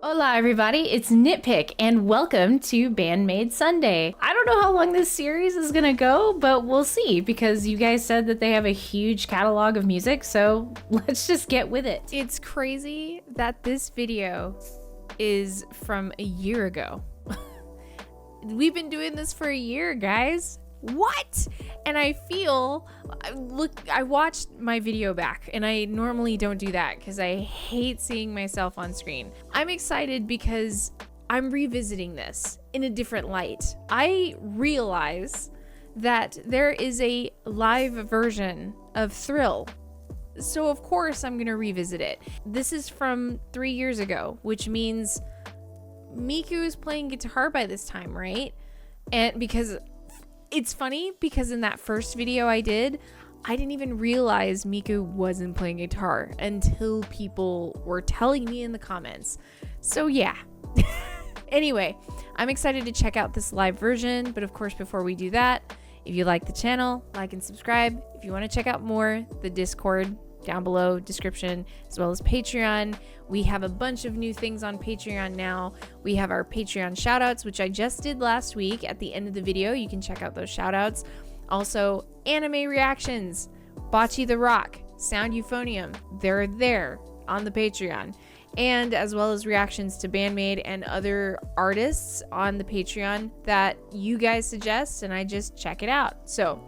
Hola everybody, it's NittPicc and welcome to BAND-MAID Sunday. I don't know how long this series is gonna go, but we'll see because you guys said that they have a huge catalog of music, so let's just get with it. It's crazy that this video is from a year ago. We've been doing this for a year, guys. What? And I watched my video back, and I normally don't do that because I hate seeing myself on screen. I'm excited because I'm revisiting this in a different light. I realize that there is a live version of Thrill, so of course I'm gonna revisit it. This is from 3 years ago, which means Miku is playing guitar by this time, right? And because it's funny because in that first video I didn't even realize Miku wasn't playing guitar until people were telling me in the comments. So yeah. Anyway, I'm excited to check out this live version, but of course before we do that, if you like the channel, like and subscribe. If you want to check out more, the Discord down below, description, as well as Patreon. We have a bunch of new things on Patreon now. We have our Patreon shoutouts, which I just did last week at the end of the video. You can check out those shoutouts. Also, anime reactions, Bocce the Rock, Sound Euphonium, they're there on the Patreon. And as well as reactions to BAND-MAID and other artists on the Patreon that you guys suggest, and I just check it out. So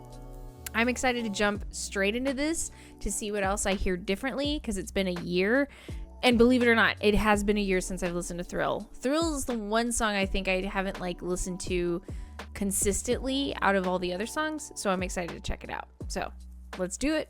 I'm excited to jump straight into this to see what else I hear differently because it's been a year. And believe it or not, it has been a year since I've listened to Thrill. Thrill is the one song I think I haven't listened to consistently out of all the other songs. So I'm excited to check it out. So let's do it.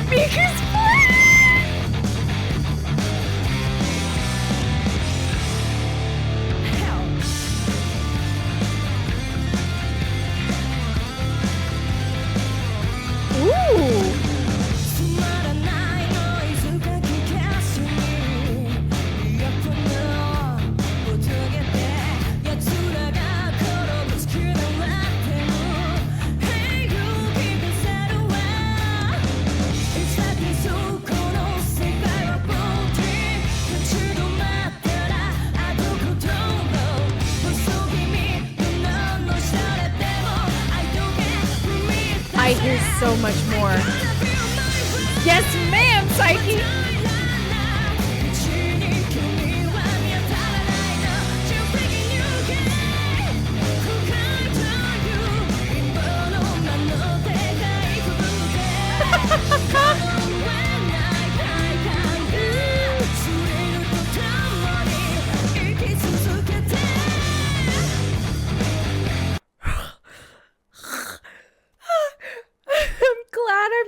Miku's I hear so much more. Yes, ma'am, Psyche.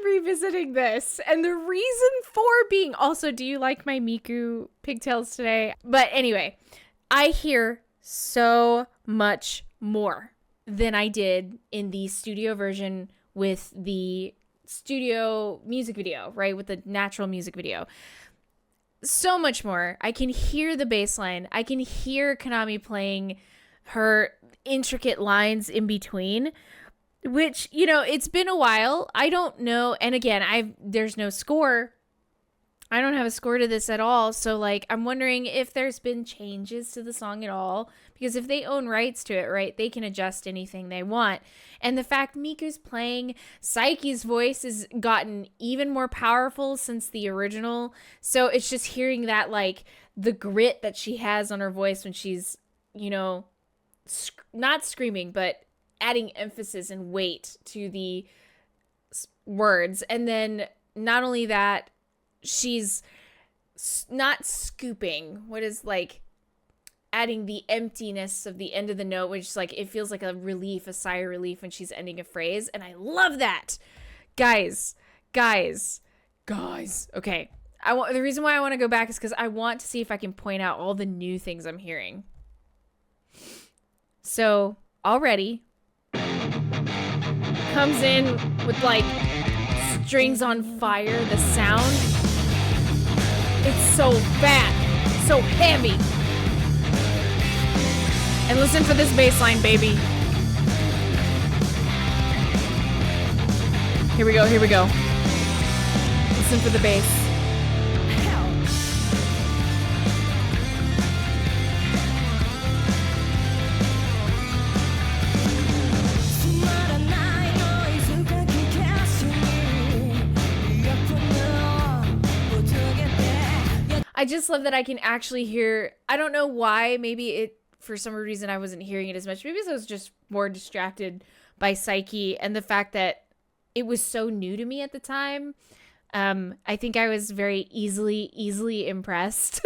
Revisiting this, and the reason for being also, do you like my Miku pigtails today? But anyway, I hear so much more than I did in the studio version with the studio music video, right? With the natural music video. So much more. I can hear the bass line. I can hear Konami playing her intricate lines in between. Which, it's been a while. I don't know. And again, there's no score. I don't have a score to this at all. So I'm wondering if there's been changes to the song at all, because if they own rights to it, right, they can adjust anything they want. And the fact Miku's playing, Psyche's voice has gotten even more powerful since the original. So it's just hearing that, the grit that she has on her voice when she's, not screaming, but adding emphasis and weight to the words. And then not only that, she's not scooping, what is adding the emptiness of the end of the note, which it feels like a relief, a sigh of relief when she's ending a phrase. And I love that. Guys. Okay. The reason why I want to go back is because I want to see if I can point out all the new things I'm hearing. So already comes in with strings on fire, the sound. so fat, so heavy. And listen for this bass line, baby. Here we go, here we go. Listen for the bass. I just love that I can actually hear, I don't know why, maybe it, for some reason I wasn't hearing it as much. Maybe I was just more distracted by Psyche and the fact that it was so new to me at the time. I think I was very easily impressed.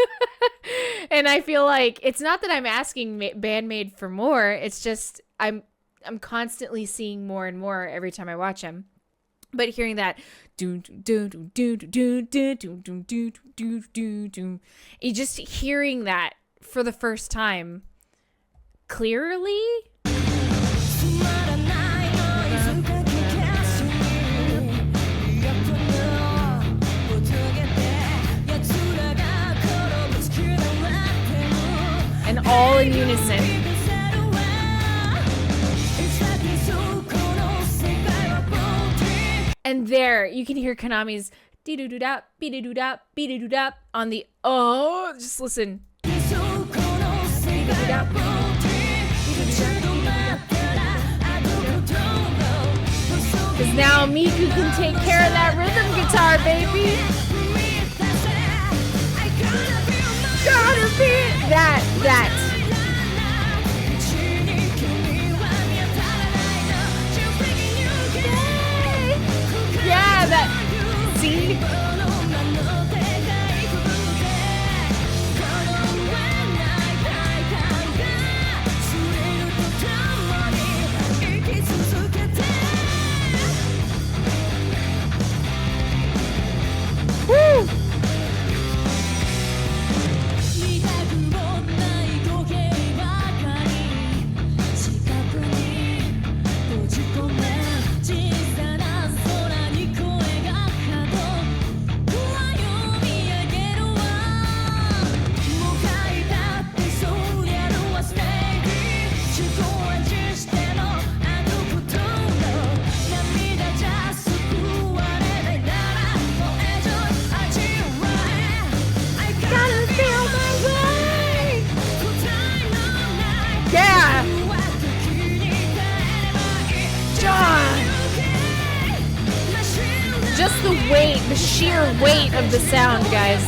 And I feel like it's not that I'm asking BAND-MAID for more. It's just I'm constantly seeing more and more every time I watch him. But hearing that, just hearing that for the first time clearly. And all in unison. And there, you can hear Konami's dee-doo-doo-da, be-doo-doo-da, be-doo-doo-da on the, oh, just listen. Because now Miku can take care of that rhythm guitar, baby. Gotta be that. Yeah, that. See? Woo! Just the weight, the sheer weight of the sound, guys.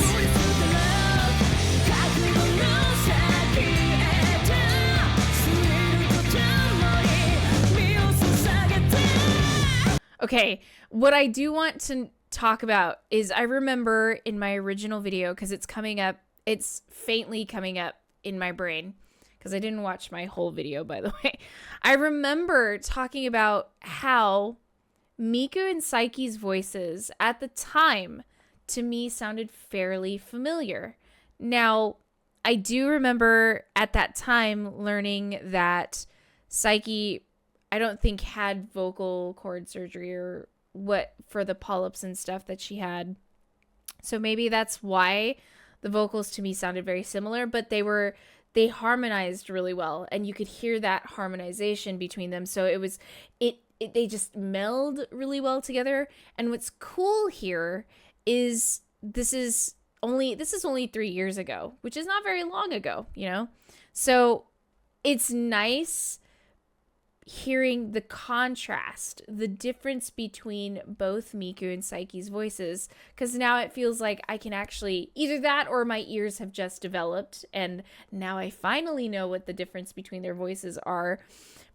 Okay, what I do want to talk about is I remember in my original video, because it's coming up, it's faintly coming up in my brain, because I didn't watch my whole video, by the way. I remember talking about how Miku and Psyche's voices at the time to me sounded fairly familiar. Now, I do remember at that time learning that Psyche, I don't think, had vocal cord surgery or what for the polyps and stuff that she had. So maybe that's why the vocals to me sounded very similar, but they harmonized really well, and you could hear that harmonization between them. So they just meld really well together. And what's cool here is this is only 3 years ago, which is not very long ago, you know? So it's nice hearing the contrast, the difference between both Miku and Psyche's voices, because now it feels like I can actually, either that or my ears have just developed and now I finally know what the difference between their voices are.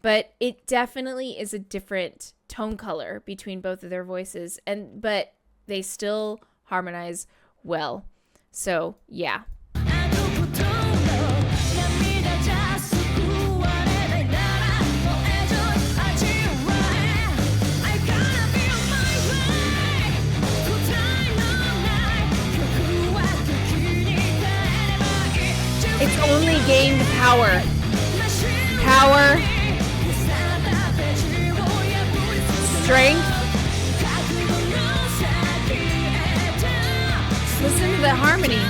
But it definitely is a different tone color between both of their voices, but they still harmonize well. So, yeah. It's only gained power. Strength. Listen to the harmony.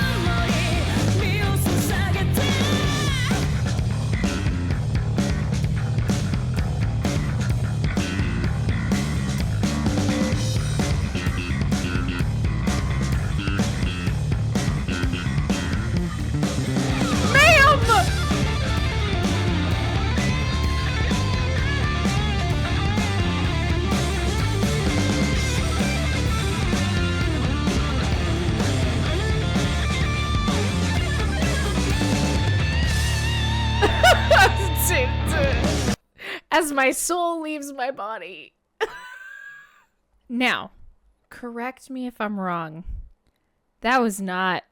as my soul leaves my body. Now, correct me if I'm wrong. That was not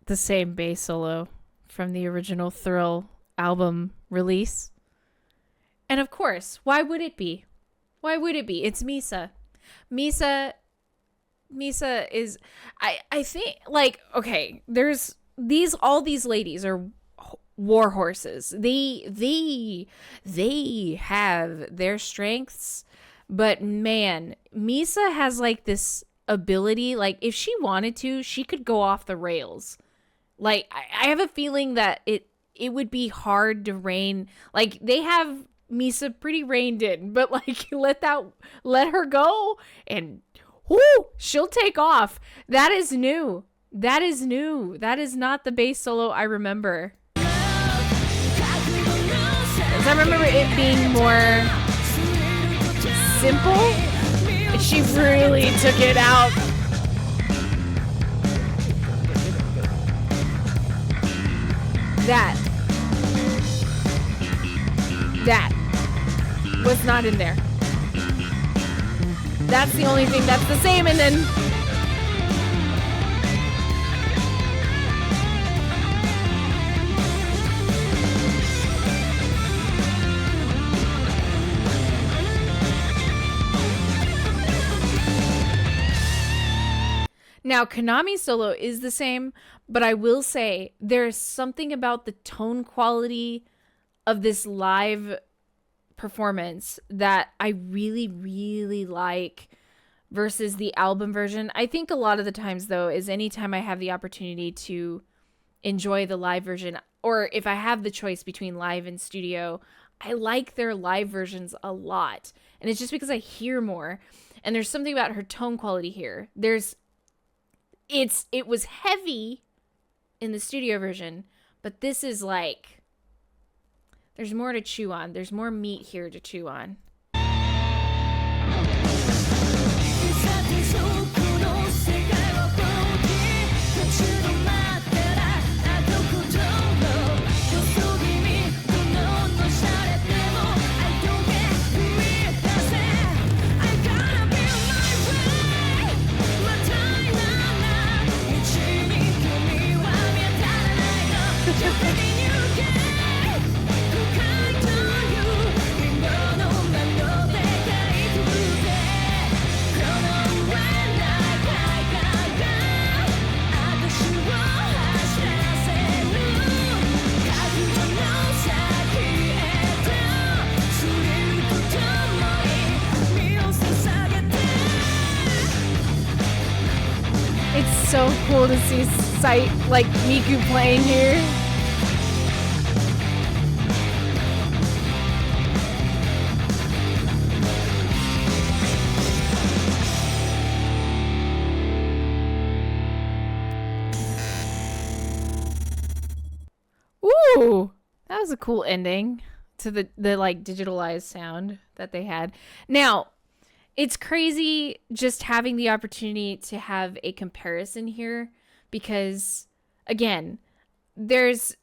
the same bass solo from the original Thrill album release. And of course, why would it be? Why would it be? It's Misa. Misa is, I think, like, okay, there's all these ladies are war horses. They have their strengths, but man, Misa has like this ability, like if she wanted to, she could go off the rails. Like I have a feeling that it would be hard to rein, like they have Misa pretty reined in, but like let her go and whoo, she'll take off. That is new. That is not the bass solo I remember. 'Cause I remember it being more simple. She really took it out. That was not in there. That's the only thing that's the same. And then now, Konami's solo is the same, but I will say there's something about the tone quality of this live performance that I really, really like versus the album version. I think a lot of the times, though, is anytime I have the opportunity to enjoy the live version, or if I have the choice between live and studio, I like their live versions a lot. And it's just because I hear more. And there's something about her tone quality here. It was heavy in the studio version, but this is like, there's more to chew on. There's more meat here to chew on. It's so cool to see like Miku playing here. Ooh, that was a cool ending to the like digitalized sound that they had. Now, it's crazy just having the opportunity to have a comparison here because, again, there's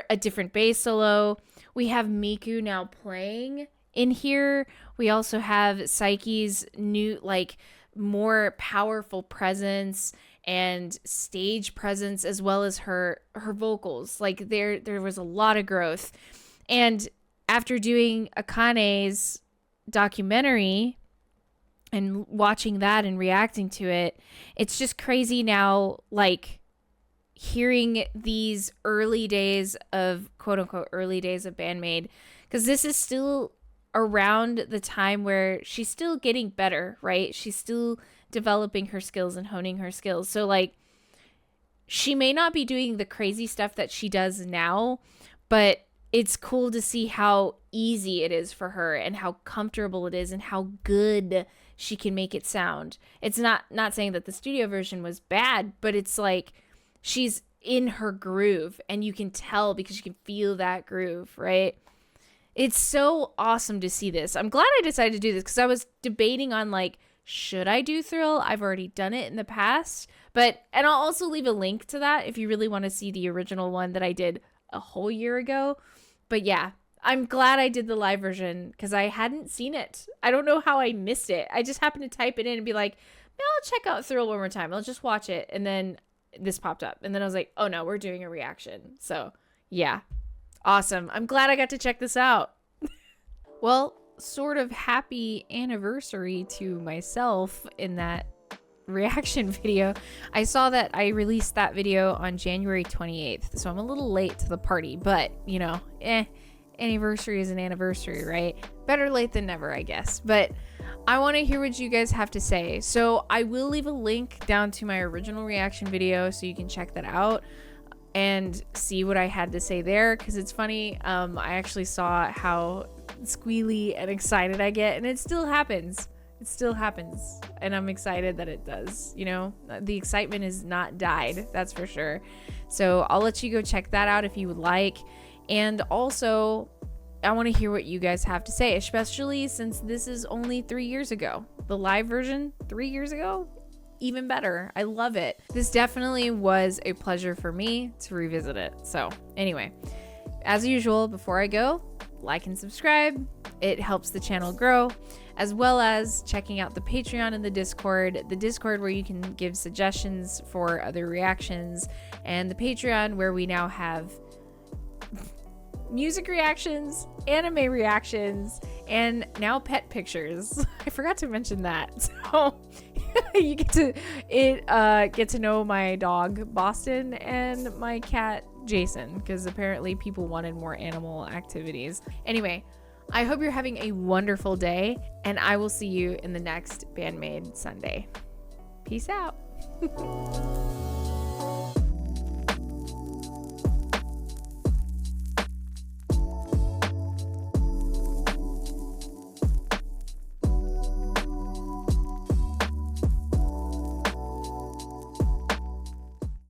a different bass solo. We have Miku now playing in here. We also have Psyche's new, like, more powerful presence and stage presence, as well as her vocals. Like there was a lot of growth. And after doing Akane's documentary and watching that and reacting to it, it's just crazy now, like hearing these early days of, quote unquote, early days of BAND-MAID, because this is still around the time where she's still getting better, right? She's still developing her skills and honing her skills. So like, she may not be doing the crazy stuff that she does now, but it's cool to see how easy it is for her and how comfortable it is and how good she can make it sound. It's not saying that the studio version was bad, but it's like she's in her groove and you can tell because you can feel that groove, right? It's so awesome to see this. I'm glad I decided to do this because I was debating on like, should I do Thrill? I've already done it in the past, and I'll also leave a link to that if you really want to see the original one that I did a whole year ago. But yeah, I'm glad I did the live version because I hadn't seen it. I don't know how I missed it. I just happened to type it in and be like, I'll check out Thrill one more time. I'll just watch it. And then this popped up. And then I was like, oh no, we're doing a reaction. So yeah, awesome. I'm glad I got to check this out. Well, sort of happy anniversary to myself in that reaction video. I saw that I released that video on January 28th, so I'm a little late to the party, but you know, anniversary is an anniversary, right? Better late than never, I guess. But I want to hear what you guys have to say, so I will leave a link down to my original reaction video so you can check that out and see what I had to say there, because it's funny. I actually saw how squealy and excited I get, and it still happens. It still happens, and I'm excited that it does. You know, the excitement has not died, that's for sure. So I'll let you go check that out if you would like. And also, I want to hear what you guys have to say, especially since this is only 3 years ago. The live version 3 years ago, even better. I love it. This definitely was a pleasure for me to revisit it. So anyway, as usual, before I go, like and subscribe. It helps the channel grow, as well as checking out the Patreon and the Discord where you can give suggestions for other reactions, and the Patreon where we now have music reactions, anime reactions, and now pet pictures. I forgot to mention that. So you get to know my dog Boston and my cat Jason, because apparently people wanted more animal activities. Anyway, I hope you're having a wonderful day, and I will see you in the next BAND-MAID Sunday. Peace out.